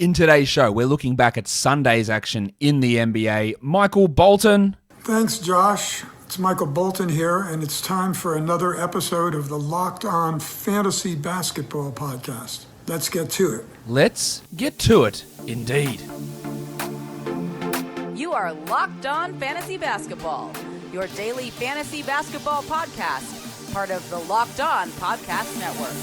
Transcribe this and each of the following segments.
In today's show, we're looking back at Sunday's action in the NBA. Michael Bolton. Thanks, Josh. It's Michael Bolton here, and it's time for another episode of the Locked On Fantasy Basketball Podcast. Let's get to it. Let's get to it, indeed. You are Locked On Fantasy Basketball, your daily fantasy basketball podcast, part of the Locked On Podcast Network.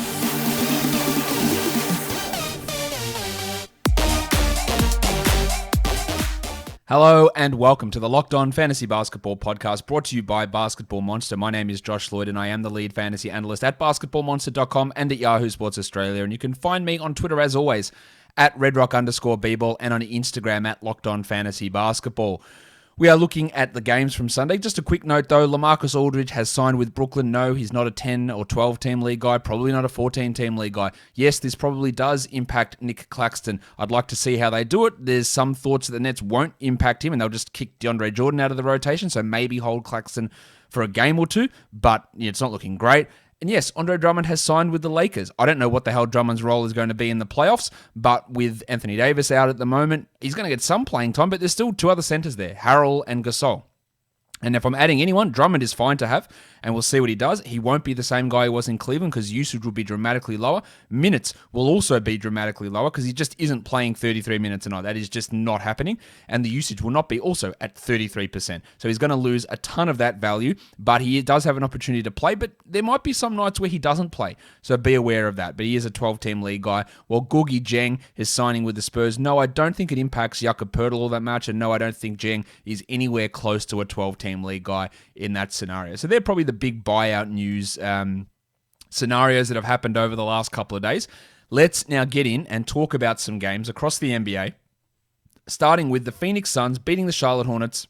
Hello and welcome to the Locked On Fantasy Basketball Podcast, brought to you by Basketball Monster. My name is Josh Lloyd and I am the lead fantasy analyst at basketballmonster.com and at Yahoo Sports Australia. And you can find me on Twitter as always at redrock_bball and on Instagram at Locked On Fantasy Basketball. We are looking at the games from Sunday. Just a quick note though, LaMarcus Aldridge has signed with Brooklyn. No, he's not a 10 or 12 team league guy, probably not a 14 team league guy. Yes, this probably does impact Nick Claxton. I'd like to see how they do it. There's some thoughts that the Nets won't impact him and they'll just kick DeAndre Jordan out of the rotation, so maybe hold Claxton for a game or two, but it's not looking great. And yes, Andre Drummond has signed with the Lakers. I don't know what the hell Drummond's role is going to be in the playoffs, but with Anthony Davis out at the moment, he's going to get some playing time, but there's still two other centers there, Harrell and Gasol. And if I'm adding anyone, Drummond is fine to have, and we'll see what he does. He won't be the same guy he was in Cleveland because usage will be dramatically lower. Minutes will also be dramatically lower because he just isn't playing 33 minutes a night. That is just not happening, and the usage will not be also at 33%. So he's going to lose a ton of that value, but he does have an opportunity to play, but there might be some nights where he doesn't play, so be aware of that. But he is a 12-team league guy. While Gorgui Dieng is signing with the Spurs, no, I don't think it impacts Jakob Poeltl all that much, and no, I don't think Dieng is anywhere close to a 12-team league guy in that scenario. So they're probably the big buyout news scenarios that have happened over the last couple of days. Let's now get in and talk about some games across the NBA, starting with the Phoenix Suns beating the Charlotte Hornets.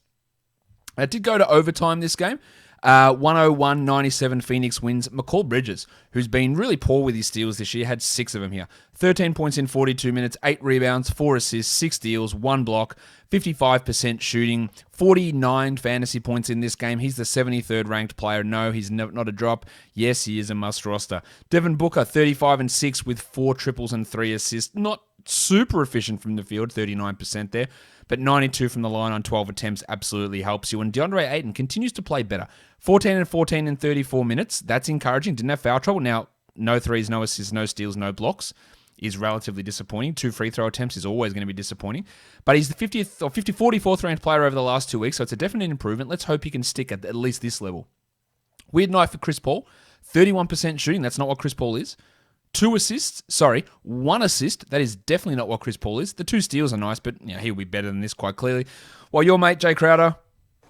It did go to overtime this game. 101-97 Phoenix wins. McCall Bridges, who's been really poor with his steals this year, had 6 of them here. 13 points in 42 minutes, 8 rebounds, 4 assists, 6 steals, 1 block, 55% shooting, 49 fantasy points in this game. He's the 73rd ranked player. No, he's not a drop. Yes, he is a must roster. Devin Booker, 35-6 with 4 triples and 3 assists. Not super efficient from the field, 39% there, but 92 from the line on 12 attempts absolutely helps you. And DeAndre Ayton continues to play better. 14 in 34 minutes. That's encouraging. Didn't have foul trouble. Now, no threes, no assists, no steals, no blocks is relatively disappointing. 2 free throw attempts is always going to be disappointing. But he's the 44th ranked player over the last 2 weeks, so it's a definite improvement. Let's hope he can stick at least this level. Weird night for Chris Paul. 31% shooting. That's not what Chris Paul is. 1 assist. That is definitely not what Chris Paul is. The 2 steals are nice, but he'll be better than this quite clearly. While your mate, Jay Crowder,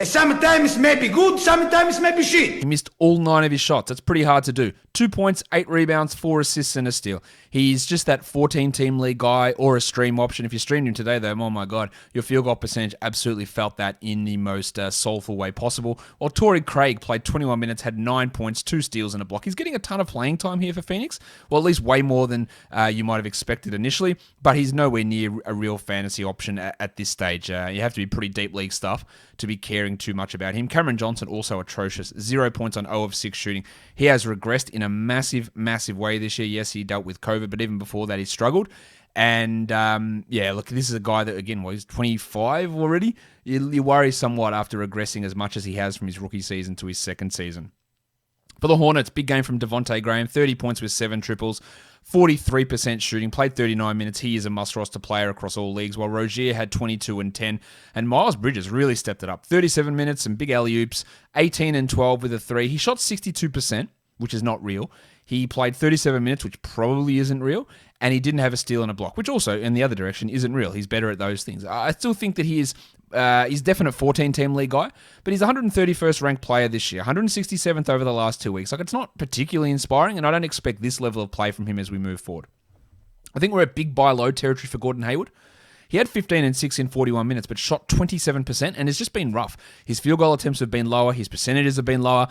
sometimes may be good, sometimes may be shit. He missed all 9 of his shots. That's pretty hard to do. 2 points, 8 rebounds, 4 assists, and a steal. He's just that 14-team league guy or a stream option. If you streamed him today, though, oh my God, your field goal percentage absolutely felt that in the most soulful way possible. While Torrey Craig played 21 minutes, had 9 points, 2 steals, and a block. He's getting a ton of playing time here for Phoenix. Well, at least way more than you might have expected initially, but he's nowhere near a real fantasy option at this stage. You have to be pretty deep league stuff to be caring too much about him. Cameron Johnson, also atrocious. 0 points on 0 of 6 shooting. He has regressed in a massive, massive way this year. Yes, he dealt with COVID, but even before that, he struggled. And, look, this is a guy that, again, he's 25 already. You worry somewhat after regressing as much as he has from his rookie season to his second season. For the Hornets, big game from Devonte Graham. 30 points with 7 triples. 43% shooting, played 39 minutes. He is a must-roster player across all leagues, while Rozier had 22 and 10. And Miles Bridges really stepped it up. 37 minutes, some big alley-oops, 18 and 12 with a 3. He shot 62%, which is not real. He played 37 minutes, which probably isn't real. And he didn't have a steal and a block, which also, in the other direction, isn't real. He's better at those things. I still think that he's definite 14-team league guy, but he's 131st ranked player this year, 167th over the last 2 weeks. Like, it's not particularly inspiring, and I don't expect this level of play from him as we move forward. I think we're at big buy low territory for Gordon Hayward. He had 15 and 6 in 41 minutes, but shot 27% and has just been rough. His field goal attempts have been lower. His percentages have been lower.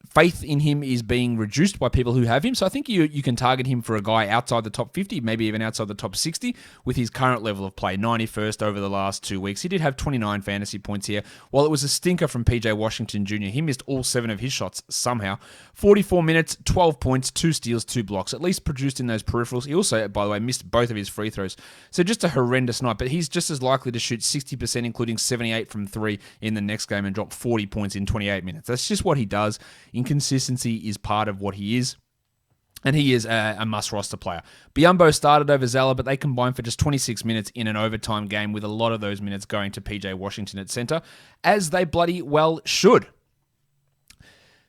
Faith in him is being reduced by people who have him. So I think you can target him for a guy outside the top 50, maybe even outside the top 60 with his current level of play, 91st over the last 2 weeks. He did have 29 fantasy points here. While it was a stinker from PJ Washington Jr., he missed all 7 of his shots somehow. 44 minutes, 12 points, 2 steals, 2 blocks, at least produced in those peripherals. He also, by the way, missed both of his free throws. So just a horrendous night, but he's just as likely to shoot 60%, including 78 from 3 in the next game and drop 40 points in 28 minutes. That's just what he does. Inconsistency is part of what he is. And he is a must-roster player. Biyombo started over Zeller, but they combined for just 26 minutes in an overtime game, with a lot of those minutes going to PJ Washington at center, as they bloody well should.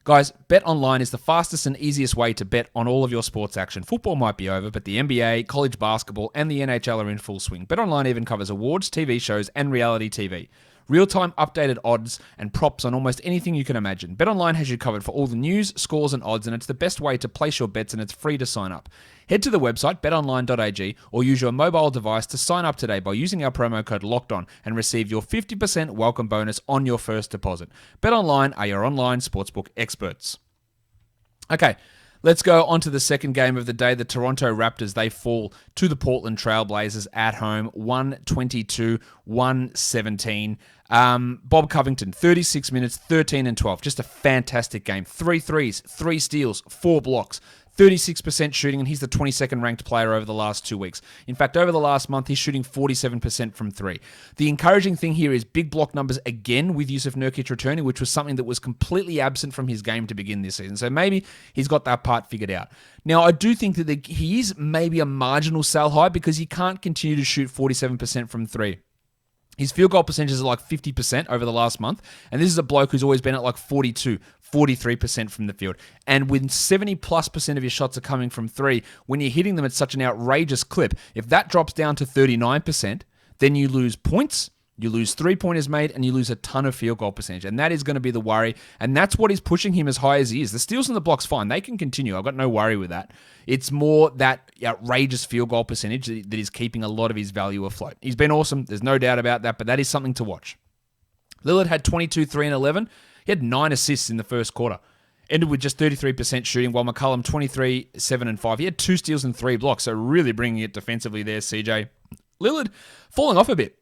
Guys, BetOnline is the fastest and easiest way to bet on all of your sports action. Football might be over, but the NBA, college basketball, and the NHL are in full swing. BetOnline even covers awards, TV shows, and reality TV. Real-time updated odds and props on almost anything you can imagine. BetOnline has you covered for all the news, scores, and odds, and it's the best way to place your bets, and it's free to sign up. Head to the website, betonline.ag, or use your mobile device to sign up today by using our promo code LOCKEDON and receive your 50% welcome bonus on your first deposit. BetOnline are your online sportsbook experts. Okay, let's go on to the second game of the day. The Toronto Raptors, they fall to the Portland Trail Blazers at home, 122-117. Bob Covington, 36 minutes, 13 and 12. Just a fantastic game. 3 threes, 3 steals, 4 blocks. 36% shooting, and he's the 22nd ranked player over the last 2 weeks. In fact, over the last month, he's shooting 47% from 3. The encouraging thing here is big block numbers again with Jusuf Nurkic returning, which was something that was completely absent from his game to begin this season. So maybe he's got that part figured out. Now, I do think that he is maybe a marginal sell high because he can't continue to shoot 47% from 3. His field goal percentages are like 50% over the last month. And this is a bloke who's always been at like 42, 43% from the field. And when 70+% of your shots are coming from 3, when you're hitting them at such an outrageous clip, if that drops down to 39%, then you lose points, you lose 3-pointers made, and you lose a ton of field goal percentage. And that is going to be the worry. And that's what is pushing him as high as he is. The steals and the blocks, fine. They can continue. I've got no worry with that. It's more that outrageous field goal percentage that is keeping a lot of his value afloat. He's been awesome. There's no doubt about that, but that is something to watch. Lillard had 22, 3, and 11. He had 9 assists in the first quarter. Ended with just 33% shooting, while McCollum 23, 7, and 5. He had 2 steals and 3 blocks, so really bringing it defensively there, CJ. Lillard falling off a bit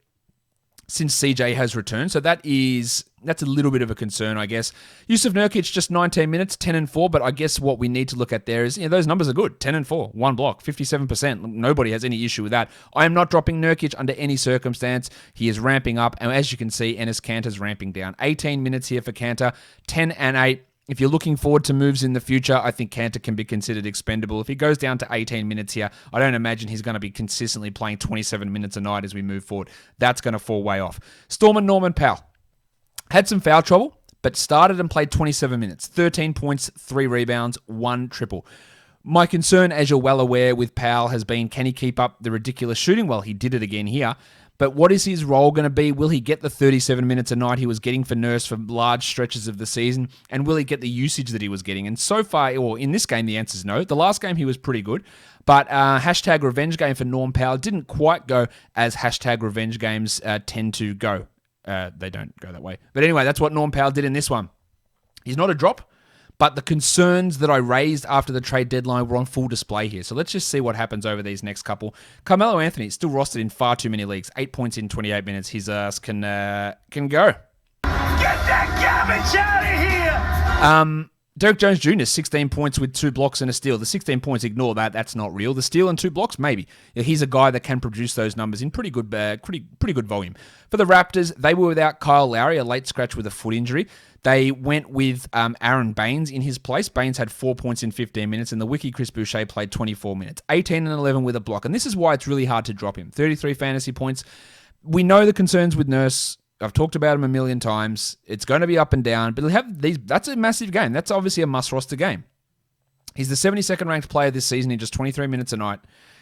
since CJ has returned, so that's a little bit of a concern, I guess. Jusuf Nurkic, just 19 minutes, 10 and 4, but I guess what we need to look at there is, those numbers are good. 10 and 4, 1 block, 57%. Nobody has any issue with that. I am not dropping Nurkic under any circumstance. He is ramping up, and as you can see, Enes Kanter's ramping down. 18 minutes here for Kanter, 10 and 8. If you're looking forward to moves in the future, I think Kanter can be considered expendable. If he goes down to 18 minutes here, I don't imagine he's going to be consistently playing 27 minutes a night as we move forward. That's going to fall way off. Storm and Norman Powell had some foul trouble, but started and played 27 minutes. 13 points, 3 rebounds, 1 triple. My concern, as you're well aware, with Powell has been, can he keep up the ridiculous shooting? Well, he did it again here. But what is his role going to be? Will he get the 37 minutes a night he was getting for Nurse for large stretches of the season? And will he get the usage that he was getting? And so far, or in this game, the answer is no. The last game, he was pretty good. But hashtag revenge game for Norm Powell didn't quite go as hashtag revenge games tend to go. They don't go that way. But anyway, that's what Norm Powell did in this one. He's not a drop. But the concerns that I raised after the trade deadline were on full display here. So let's just see what happens over these next couple. Carmelo Anthony is still rostered in far too many leagues. 8 points in 28 minutes. His ass can go. Get that garbage out of here! Derek Jones Jr., 16 points with 2 blocks and a steal. The 16 points, ignore that. That's not real. The steal and 2 blocks, maybe. He's a guy that can produce those numbers in pretty good volume. For the Raptors, they were without Kyle Lowry, a late scratch with a foot injury. They went with Aaron Baines in his place. Baines had 4 points in 15 minutes, and the Wiki Chris Boucher played 24 minutes. 18 and 11 with a block. And this is why it's really hard to drop him. 33 fantasy points. We know the concerns with Nurse. I've talked about him a million times. It's going to be up and down, but he'll have these. That's a massive game. That's obviously a must-roster game. He's the 72nd ranked player this season in just 23 minutes a night.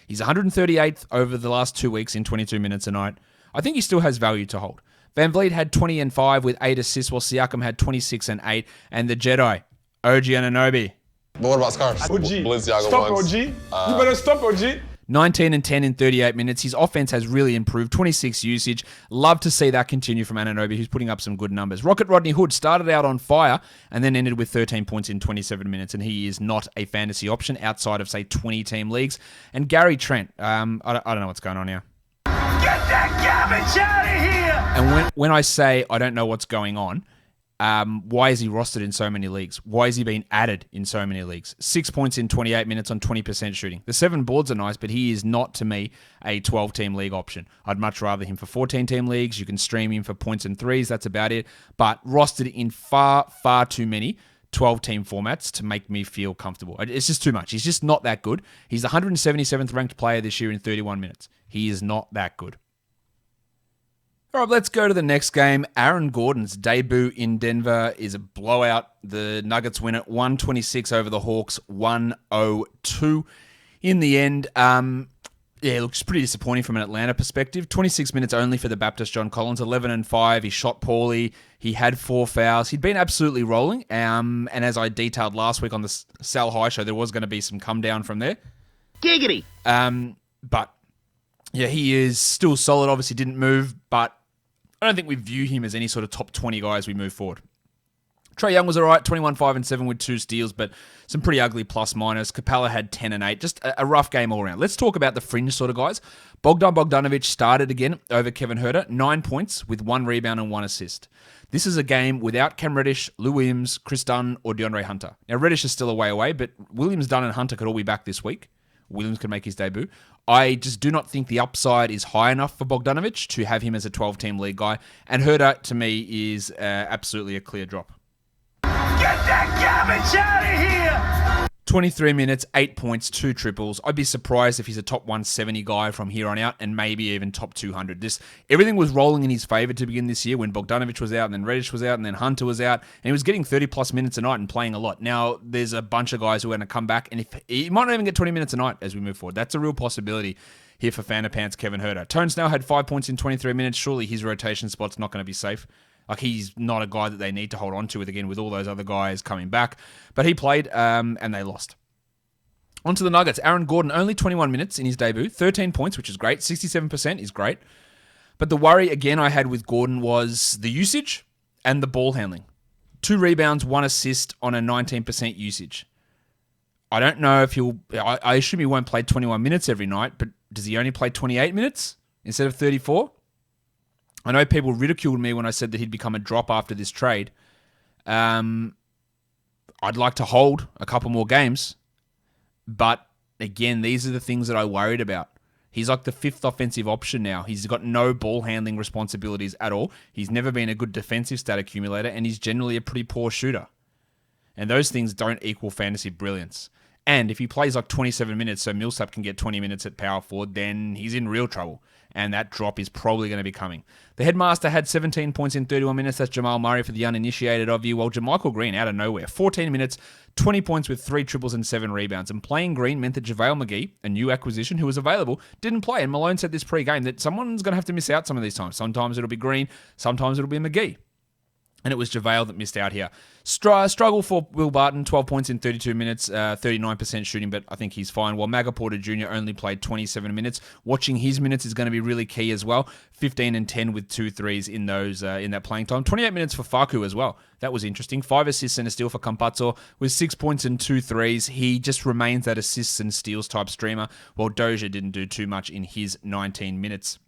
He's 138th over the last 2 weeks in 22 minutes a night. I think he still has value to hold. Van Vliet had 20 and 5 with 8 assists, while Siakam had 26 and 8. And the Jedi, OG Anunoby. But what about scarves? OG. Stop OG. You better stop OG. 19 and 10 in 38 minutes. His offense has really improved. 26 usage. Love to see that continue from Anunoby, who's putting up some good numbers. Rocket Rodney Hood started out on fire and then ended with 13 points in 27 minutes, and he is not a fantasy option outside of, say, 20-team leagues. And Gary Trent, I don't know what's going on here. Get that garbage out of here! And when I say I don't know what's going on, why is he rostered in so many leagues? Why is he being added in so many leagues? 6 points in 28 minutes on 20% shooting. The 7 boards are nice, but he is not, to me, a 12-team league option. I'd much rather him for 14-team leagues. You can stream him for points and threes. That's about it. But rostered in far, far too many 12-team formats to make me feel comfortable. It's just too much. He's just not that good. He's the 177th ranked player this year in 31 minutes. He is not that good. All right, let's go to the next game. Aaron Gordon's debut in Denver is a blowout. The Nuggets win it 126 over the Hawks, 102. In the end, it looks pretty disappointing from an Atlanta perspective. 26 minutes only for the Baptist John Collins, 11 and 5. He shot poorly. He had 4 fouls. He'd been absolutely rolling. And as I detailed last week on the Sal High show, there was going to be some come down from there. Giggity! But yeah, he is still solid. Obviously didn't move, but I don't think we view him as any sort of top 20 guy as we move forward. Trae Young was all right, 21, 5, and 7 with 2 steals, but some pretty ugly plus-minus. Capella had 10 and 8. Just a rough game all around. Let's talk about the fringe sort of guys. Bogdanovic started again over Kevin Huerter, 9 points with 1 rebound and 1 assist. This is a game without Cam Reddish, Lou Williams, Chris Dunn, or DeAndre Hunter. Now, Reddish is still a way away, but Williams, Dunn, and Hunter could all be back this week. Williams can make his debut. I just do not think the upside is high enough for Bogdanovic to have him as a 12-team league guy. And Huerter, to me, is absolutely a clear drop. Get that garbage out of here! 23 minutes, 8 points, 2 triples. I'd be surprised if he's a top 170 guy from here on out and maybe even top 200. Everything was rolling in his favor to begin this year when Bogdanovic was out and then Reddish was out and then Hunter was out. And he was getting 30-plus minutes a night and playing a lot. Now, there's a bunch of guys who are going to come back, and if he might not even get 20 minutes a night as we move forward. That's a real possibility here for Fanapants Kevin Huerter. Tone Snell had 5 points in 23 minutes. Surely his rotation spot's not going to be safe. Like, he's not a guy that they need to hold on to with all those other guys coming back. But he played, and they lost. On to the Nuggets. Aaron Gordon, only 21 minutes in his debut. 13 points, which is great. 67% is great. But the worry, again, I had with Gordon was the usage and the ball handling. 2 rebounds, 1 assist on a 19% usage. I don't know if I assume he won't play 21 minutes every night, but does he only play 28 minutes instead of 34? I know people ridiculed me when I said that he'd become a drop after this trade. I'd like to hold a couple more games. But, again, these are the things that I worried about. He's like the 5th offensive option now. He's got no ball handling responsibilities at all. He's never been a good defensive stat accumulator, and he's generally a pretty poor shooter. And those things don't equal fantasy brilliance. And if he plays like 27 minutes so Millsap can get 20 minutes at power forward, then he's in real trouble. And that drop is probably going to be coming. The headmaster had 17 points in 31 minutes. That's Jamal Murray for the uninitiated of you. Well, JaMychal Green out of nowhere. 14 minutes, 20 points with 3 triples and 7 rebounds. And playing Green meant that JaVale McGee, a new acquisition who was available, didn't play. And Malone said this pre-game that someone's going to have to miss out some of these times. Sometimes it'll be Green, sometimes it'll be McGee. And it was JaVale that missed out here. Struggle for Will Barton, 12 points in 32 minutes, 39% shooting, but I think he's fine. While Maga Porter Jr. only played 27 minutes. Watching his minutes is going to be really key as well. 15 and 10 with 2 threes in that playing time. 28 minutes for Facu as well. That was interesting. 5 assists and a steal for Campazzo with 6 points and 2 threes. He just remains that assists and steals type streamer, while Dozier didn't do too much in his 19 minutes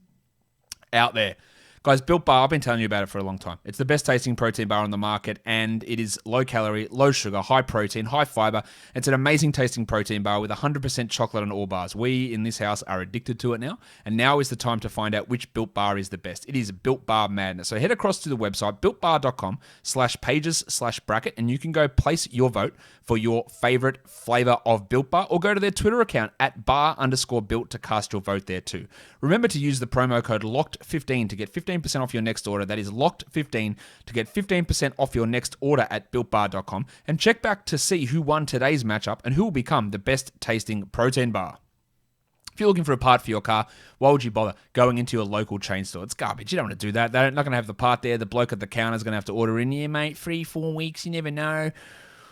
out there. Guys, Built Bar, I've been telling you about it for a long time. It's the best tasting protein bar on the market, and it is low calorie, low sugar, high protein, high fiber. It's an amazing tasting protein bar with 100% chocolate on all bars. We in this house are addicted to it now, and now is the time to find out which Built Bar is the best. It is Built Bar madness. So head across to the website, builtbar.com/pages/bracket, and you can go place your vote for your favorite flavor of Built Bar, or go to their Twitter account at bar_built to cast your vote there too. Remember to use the promo code LOCKED15 to get 15% off your next order. That is LOCKED15 to get 15% off your next order at builtbar.com, and check back to see who won today's matchup and who will become the best tasting protein bar. If you're looking for a part for your car, why would you bother going into your local chain store? It's garbage. You don't want to do that. They're not going to have the part there. The bloke at the counter is going to have to order in. Yeah, mate, 3-4 weeks. You never know.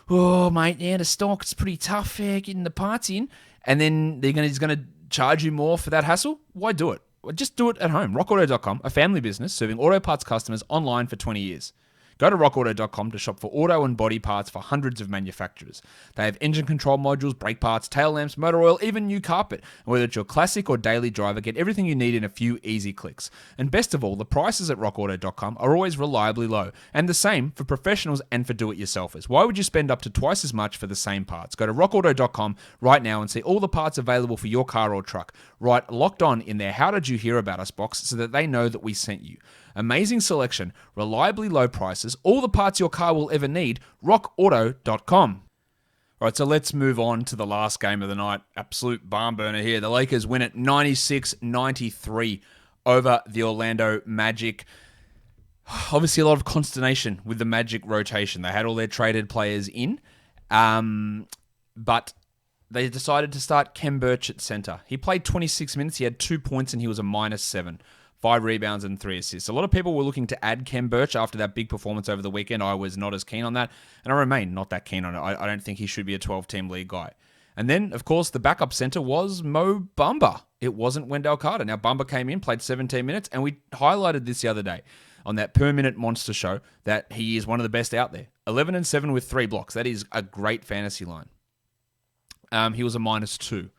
Oh, mate, yeah, the stock's pretty tough getting the parts in. And then he's going to charge you more for that hassle? Why do it? Well, just do it at home. RockAuto.com, a family business serving auto parts customers online for 20 years. Go to rockauto.com to shop for auto and body parts for hundreds of manufacturers. They have engine control modules, brake parts, tail lamps, motor oil, even new carpet. And whether it's your classic or daily driver, get everything you need in a few easy clicks. And best of all, the prices at rockauto.com are always reliably low. And the same for professionals and for do-it-yourselfers. Why would you spend up to twice as much for the same parts? Go to rockauto.com right now and see all the parts available for your car or truck. Write Locked On in their How Did You Hear About Us box so that they know that we sent you. Amazing selection, reliably low prices, all the parts your car will ever need, rockauto.com. All right, so let's move on to the last game of the night. Absolute barn burner here. The Lakers win it 96-93 over the Orlando Magic. Obviously, a lot of consternation with the Magic rotation. They had all their traded players in, but they decided to start Kem Birch at center. He played 26 minutes. He had 2 points, and he was a -7. 5 rebounds and 3 assists. A lot of people were looking to add Kem Birch after that big performance over the weekend. I was not as keen on that, and I remain not that keen on it. I don't think he should be a 12-team league guy. And then, of course, the backup center was Mo Bamba. It wasn't Wendell Carter. Now, Bamba came in, played 17 minutes, and we highlighted this the other day on that per-minute monster show that he is one of the best out there. 11-7 with 3 blocks. That is a great fantasy line. He was a -2.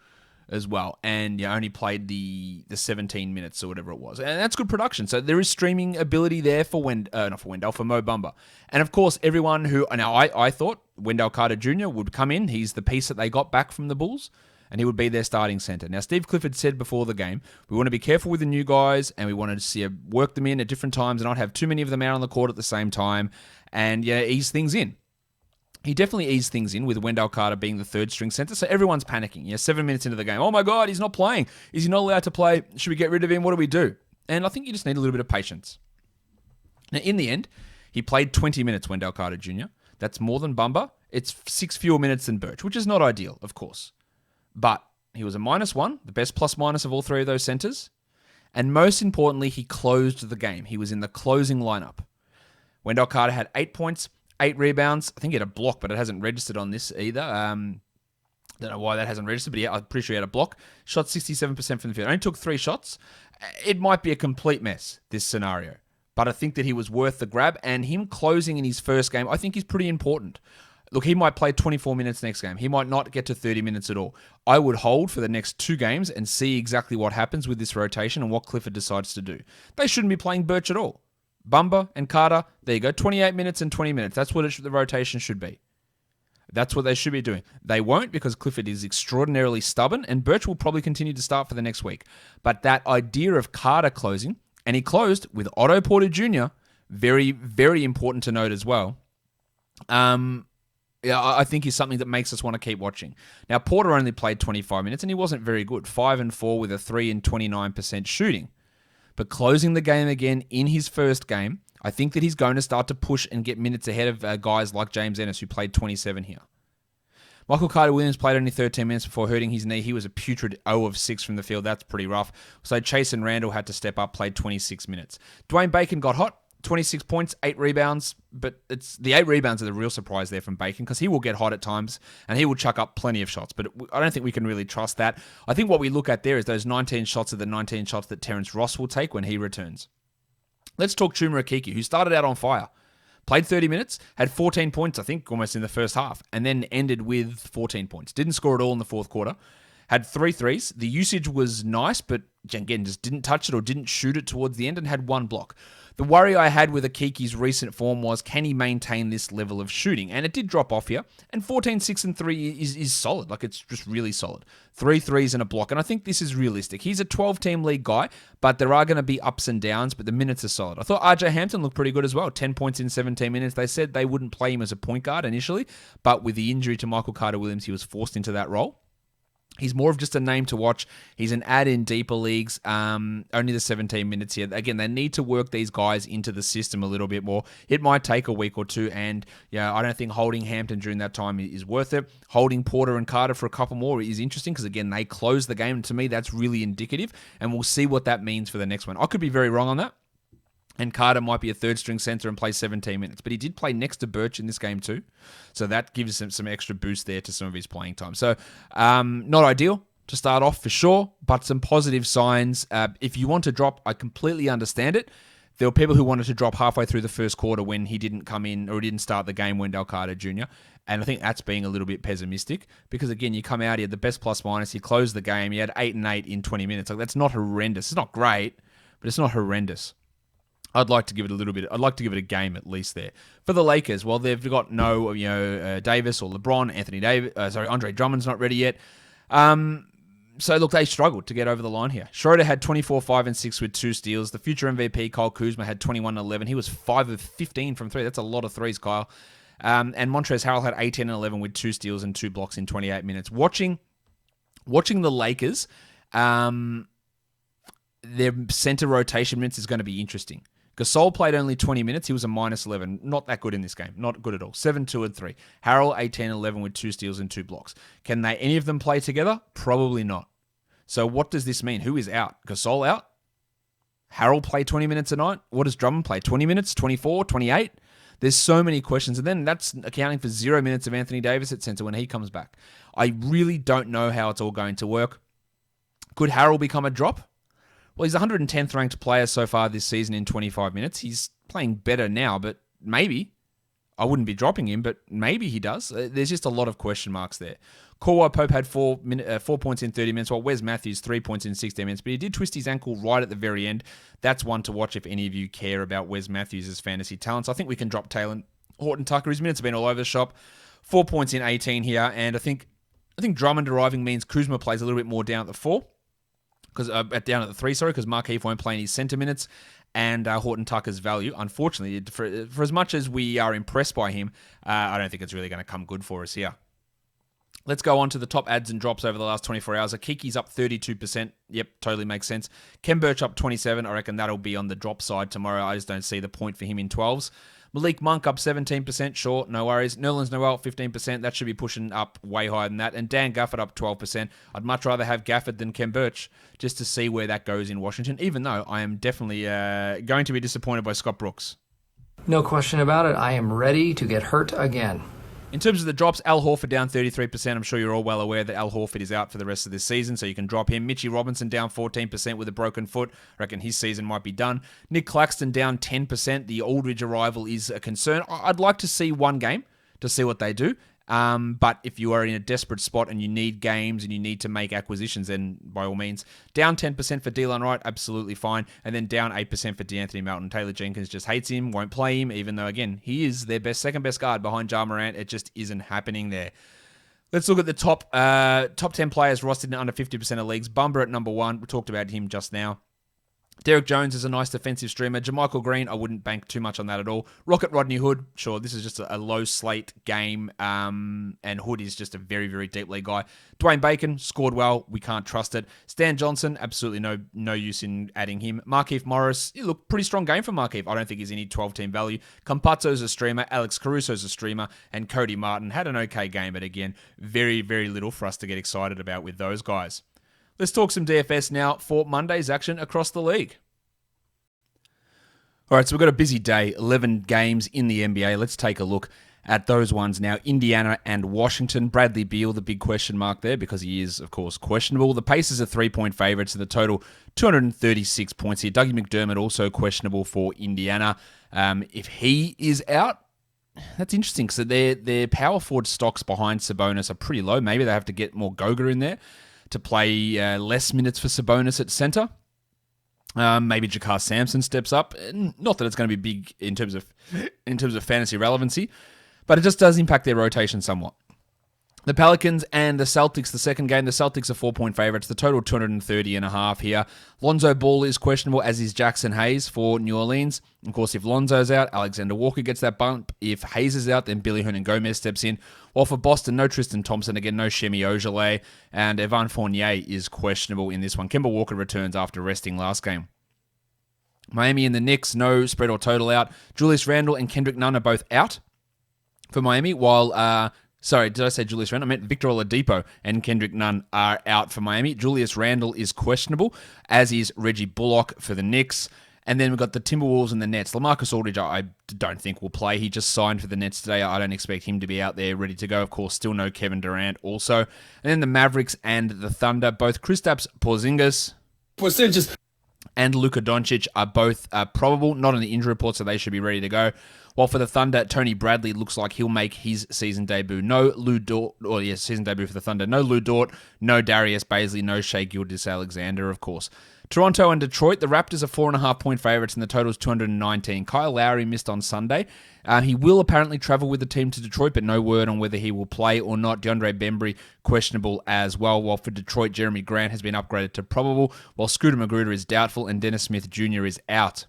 As well, and only played the 17 minutes or whatever it was, and that's good production. So there is streaming ability there for for Mo Bamba, and of course everyone who now I thought Wendell Carter Jr. would come in. He's the piece that they got back from the Bulls, and he would be their starting center. Now Steve Clifford said before the game, we want to be careful with the new guys, and we wanted to see work them in at different times and not have too many of them out on the court at the same time, and ease things in. He definitely eased things in with Wendell Carter being the third string center, so everyone's panicking. 7 minutes into the game. Oh my God, he's not playing. Is he not allowed to play? Should we get rid of him? What do we do? And I think you just need a little bit of patience. Now, in the end, he played 20 minutes, Wendell Carter Jr. That's more than Bamba. It's 6 fewer minutes than Birch, which is not ideal, of course. But he was a -1, the best plus-minus of all 3 of those centers. And most importantly, he closed the game. He was in the closing lineup. Wendell Carter had 8 points, 8 rebounds. I think he had a block, but it hasn't registered on this either. Don't know why that hasn't registered, but I'm pretty sure he had a block. Shot 67% from the field. Only took 3 shots. It might be a complete mess, this scenario. But I think that he was worth the grab, and him closing in his first game, I think is pretty important. Look, he might play 24 minutes next game. He might not get to 30 minutes at all. I would hold for the next 2 games and see exactly what happens with this rotation and what Clifford decides to do. They shouldn't be playing Birch at all. Bamba and Carter, there you go, 28 minutes and 20 minutes. That's what the rotation should be. That's what they should be doing. They won't because Clifford is extraordinarily stubborn, and Birch will probably continue to start for the next week. But that idea of Carter closing, and he closed with Otto Porter Jr., very, very important to note as well. I think is something that makes us want to keep watching. Now, Porter only played 25 minutes, and he wasn't very good. 5-4 with a 3 and 29% shooting. But closing the game again in his first game, I think that he's going to start to push and get minutes ahead of guys like James Ennis, who played 27 here. Michael Carter-Williams played only 13 minutes before hurting his knee. He was a putrid 0 of 6 from the field. That's pretty rough. So Chase and Randall had to step up, played 26 minutes. Dwayne Bacon got hot. 26 points, 8 rebounds, but it's the 8 rebounds are the real surprise there from Bacon because he will get hot at times and he will chuck up plenty of shots, but I don't think we can really trust that. I think what we look at there is those 19 shots are the 19 shots that Terrence Ross will take when he returns. Let's talk Chuma Okeke, who started out on fire. Played 30 minutes, had 14 points, I think, almost in the first half, and then ended with 14 points. Didn't score at all in the fourth quarter. Had 3 threes. The usage was nice, but again, just didn't touch it or didn't shoot it towards the end and had 1 block. The worry I had with Okeke's recent form was, can he maintain this level of shooting? And it did drop off here. And 14, 6, and 3 is solid. Like, it's just really solid. 3 threes and a block. And I think this is realistic. He's a 12-team league guy, but there are going to be ups and downs, but the minutes are solid. I thought RJ Hampton looked pretty good as well. 10 points in 17 minutes. They said they wouldn't play him as a point guard initially, but with the injury to Michael Carter-Williams, he was forced into that role. He's more of just a name to watch. He's an add in deeper leagues. Only the 17 minutes here. Again, they need to work these guys into the system a little bit more. It might take a week or 2, and I don't think holding Hampton during that time is worth it. Holding Porter and Carter for a couple more is interesting because, again, they close the game. And to me, that's really indicative, and we'll see what that means for the next one. I could be very wrong on that. And Carter might be a third-string center and play 17 minutes. But he did play next to Birch in this game too. So that gives him some extra boost there to some of his playing time. So not ideal, to start off for sure, but some positive signs. If you want to drop, I completely understand it. There were people who wanted to drop halfway through the first quarter when he didn't come in or he didn't start the game, Wendell Carter Jr. And I think that's being a little bit pessimistic because, again, you come out, he had the best plus-minus, he closed the game, he had 8 and 8 in 20 minutes. Like, that's not horrendous. It's not great, but it's not horrendous. I'd like to give it a little bit. I'd like to give it a game at least there. For the Lakers, well, they've got no, Davis or LeBron, Andre Drummond's not ready yet. So, look, they struggled to get over the line here. Schroeder had 24, 5, and 6 with 2 steals. The future MVP, Kyle Kuzma, had 21 and 11. He was 5 of 15 from 3. That's a lot of threes, Kyle. And Montrezl Harrell had 18 and 11 with 2 steals and 2 blocks in 28 minutes. Watching the Lakers, their center rotation minutes is going to be interesting. Gasol played only 20 minutes. He was a minus 11. Not that good in this game. Not good at all. 7, 2, and 3. Harrell, 18, 11 with 2 steals and 2 blocks. Can any of them play together? Probably not. So what does this mean? Who is out? Gasol out? Harrell play 20 minutes a night? What does Drummond play? 20 minutes? 24? 28? There's so many questions. And then that's accounting for 0 minutes of Anthony Davis at center when he comes back. I really don't know how it's all going to work. Could Harrell become a drop? Well, he's the 110th ranked player so far this season in 25 minutes. He's playing better now, but maybe. I wouldn't be dropping him, but maybe he does. There's just a lot of question marks there. Kawhi Pope had 4 points in 30 minutes, while Wes Matthews 3 points in 16 minutes, but he did twist his ankle right at the very end. That's one to watch if any of you care about Wes Matthews' fantasy talents. I think we can drop Taylor Horton-Tucker. His minutes have been all over the shop. 4 points in 18 here, and I think Drummond arriving means Kuzma plays a little bit more down at the 4. Down at the 3, because Markieff won't play in his center minutes, and Horton-Tucker's value, unfortunately, for as much as we are impressed by him, I don't think it's really going to come good for us here. Let's go on to the top adds and drops over the last 24 hours. Akiki's up 32%. Yep, totally makes sense. Ken Birch up 27. I reckon that'll be on the drop side tomorrow. I just don't see the point for him in 12s. Malik Monk up 17%, sure, no worries. Nerlens Noel 15%, that should be pushing up way higher than that. And Dan Gafford up 12%. I'd much rather have Gafford than Ken Birch just to see where that goes in Washington, even though I am definitely going to be disappointed by Scott Brooks. No question about it. I am ready to get hurt again. In terms of the drops, Al Horford down 33%. I'm sure you're all well aware that Al Horford is out for the rest of this season, so you can drop him. Mitchie Robinson down 14% with a broken foot. I reckon his season might be done. Nick Claxton down 10%. The Aldridge arrival is a concern. I'd like to see one game to see what they do. But if you are in a desperate spot and you need games and you need to make acquisitions, then by all means, down 10% for Delon Wright, absolutely fine. And then down 8% for DeAnthony Melton. Taylor Jenkins just hates him, won't play him, even though, again, he is their second best guard behind Ja Morant. It just isn't happening there. Let's look at the top 10 players rostered in under 50% of leagues. Bumber at number 1. We talked about him just now. Derek Jones is a nice defensive streamer. JaMychal Green, I wouldn't bank too much on that at all. Rocket Rodney Hood, sure, this is just a low slate game, and Hood is just a very, very deep league guy. Dwayne Bacon, scored well, we can't trust it. Stan Johnson, absolutely no use in adding him. Markieff Morris, look, pretty strong game for Markieff. I don't think he's any 12-team value. Campazzo's a streamer, Alex Caruso's a streamer, and Cody Martin had an okay game, but again, very, very little for us to get excited about with those guys. Let's talk some DFS now for Monday's action across the league. All right, so we've got a busy day, 11 games in the NBA. Let's take a look at those ones now. Indiana and Washington. Bradley Beal, the big question mark there because he is, of course, questionable. The Pacers are 3-point favorites to the total, 236 points here. Dougie McDermott also questionable for Indiana. If he is out, that's interesting because their power forward stocks behind Sabonis are pretty low. Maybe they have to get more Goga in there to play less minutes for Sabonis at center. Maybe Jakar Sampson steps up. Not that it's going to be big in terms of fantasy relevancy, but it just does impact their rotation somewhat. The Pelicans and the Celtics, the second game, the Celtics are 4-point favorites. The total 230.5 here. Lonzo Ball is questionable, as is Jackson Hayes for New Orleans. Of course, if Lonzo's out, Alexander Walker gets that bump. If Hayes is out, then Billy Hernan-Gomez steps in. While for Boston, no Tristan Thompson. Again, no Shemi Ojeleye. And Evan Fournier is questionable in this one. Kemba Walker returns after resting last game. Miami and the Knicks, no spread or total out. Julius Randle and Kendrick Nunn are both out for Miami, while... Sorry, did I say Julius Randle? I meant Victor Oladipo and Kendrick Nunn are out for Miami. Julius Randle is questionable, as is Reggie Bullock for the Knicks. And then we've got the Timberwolves and the Nets. LaMarcus Aldridge, I don't think will play. He just signed for the Nets today. I don't expect him to be out there ready to go. Of course, still no Kevin Durant also. And then the Mavericks and the Thunder. Both Kristaps Porzingis and Luka Doncic are both probable, not on the injury report, so they should be ready to go. While for the Thunder, Tony Bradley looks like he'll make his season debut. No Lou Dort, season debut for the Thunder. No Lou Dort, no Darius Baisley, no Shai Gilgeous-Alexander, of course. Toronto and Detroit, the Raptors are 4.5-point favorites and the total is 219. Kyle Lowry missed on Sunday. He will apparently travel with the team to Detroit, but no word on whether he will play or not. DeAndre Bembry, questionable as well. While for Detroit, Jeremy Grant has been upgraded to probable, while Scooter Magruder is doubtful and Dennis Smith Jr. is out.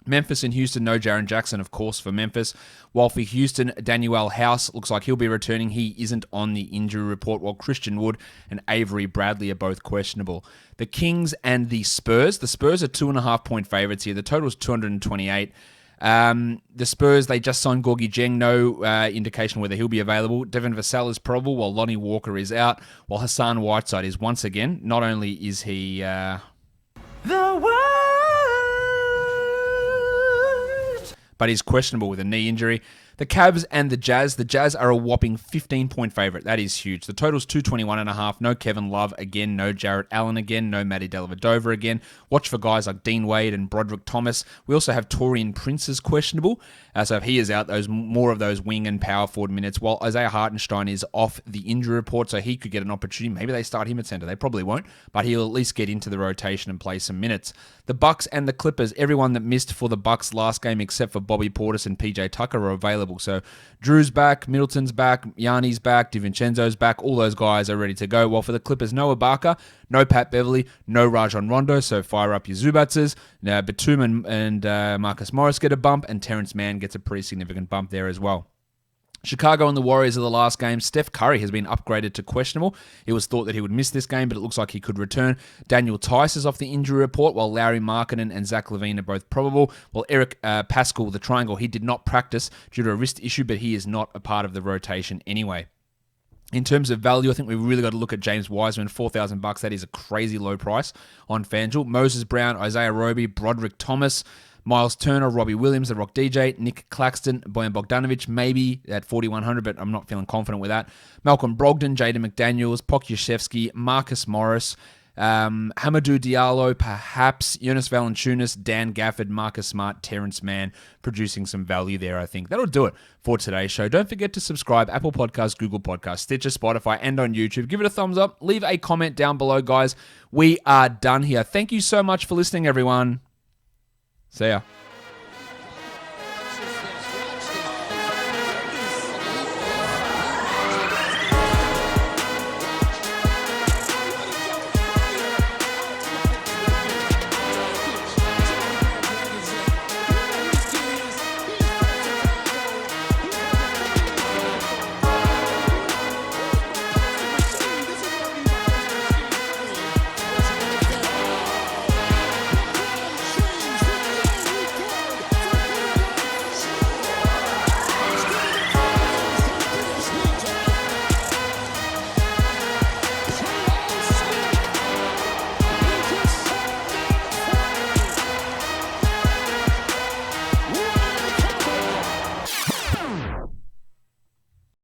Memphis and Houston, no Jaren Jackson, of course, for Memphis. While for Houston, Daniel House looks like he'll be returning. He isn't on the injury report, while Christian Wood and Avery Bradley are both questionable. The Kings and the Spurs. The Spurs are 2.5-point favorites here. The total is 228. The Spurs, they just signed Gorgie Dieng. No indication whether he'll be available. Devin Vassell is probable, while Lonnie Walker is out. While Hassan Whiteside is once again, not only is he... but he's questionable with a knee injury. The Cavs and the Jazz. The Jazz are a whopping 15-point favorite. That is huge. The total's 221.5. No Kevin Love again. No Jarrett Allen again. No Matty Dellavedova again. Watch for guys like Dean Wade and Broderick Thomas. We also have Taurean Prince as questionable. So if he is out, more of those wing and power forward minutes. While Isaiah Hartenstein is off the injury report, so he could get an opportunity. Maybe they start him at center. They probably won't, but he'll at least get into the rotation and play some minutes. The Bucks and the Clippers. Everyone that missed for the Bucks last game except for Bobby Portis and PJ Tucker are available. So Drew's back, Middleton's back, Yanni's back, DiVincenzo's back. All those guys are ready to go. While for the Clippers, no Ibaka, no Pat Beverly, no Rajon Rondo. So fire up your Zubatses. Now Batum and Marcus Morris get a bump, and Terrence Mann gets a pretty significant bump there as well. Chicago and the Warriors are the last game. Steph Curry has been upgraded to questionable. It was thought that he would miss this game, but it looks like he could return. Daniel Tice is off the injury report, while Larry Markkinen and Zach LaVine are both probable. While Eric Pascal, the triangle, he did not practice due to a wrist issue, but he is not a part of the rotation anyway. In terms of value, I think we've really got to look at James Wiseman, $4,000. That is a crazy low price on FanDuel. Moses Brown, Isaiah Roby, Broderick Thomas, Miles Turner, Robbie Williams, the Rock DJ, Nick Claxton, Bojan Bogdanovic, maybe at 4,100, but I'm not feeling confident with that. Malcolm Brogdon, Jaden McDaniels, Pokusevski, Marcus Morris, Hamidou Diallo, perhaps Jonas Valanciunas, Dan Gafford, Marcus Smart, Terrence Mann, producing some value there, I think. That'll do it for today's show. Don't forget to subscribe, Apple Podcasts, Google Podcasts, Stitcher, Spotify, and on YouTube. Give it a thumbs up. Leave a comment down below, guys. We are done here. Thank you so much for listening, everyone. See ya.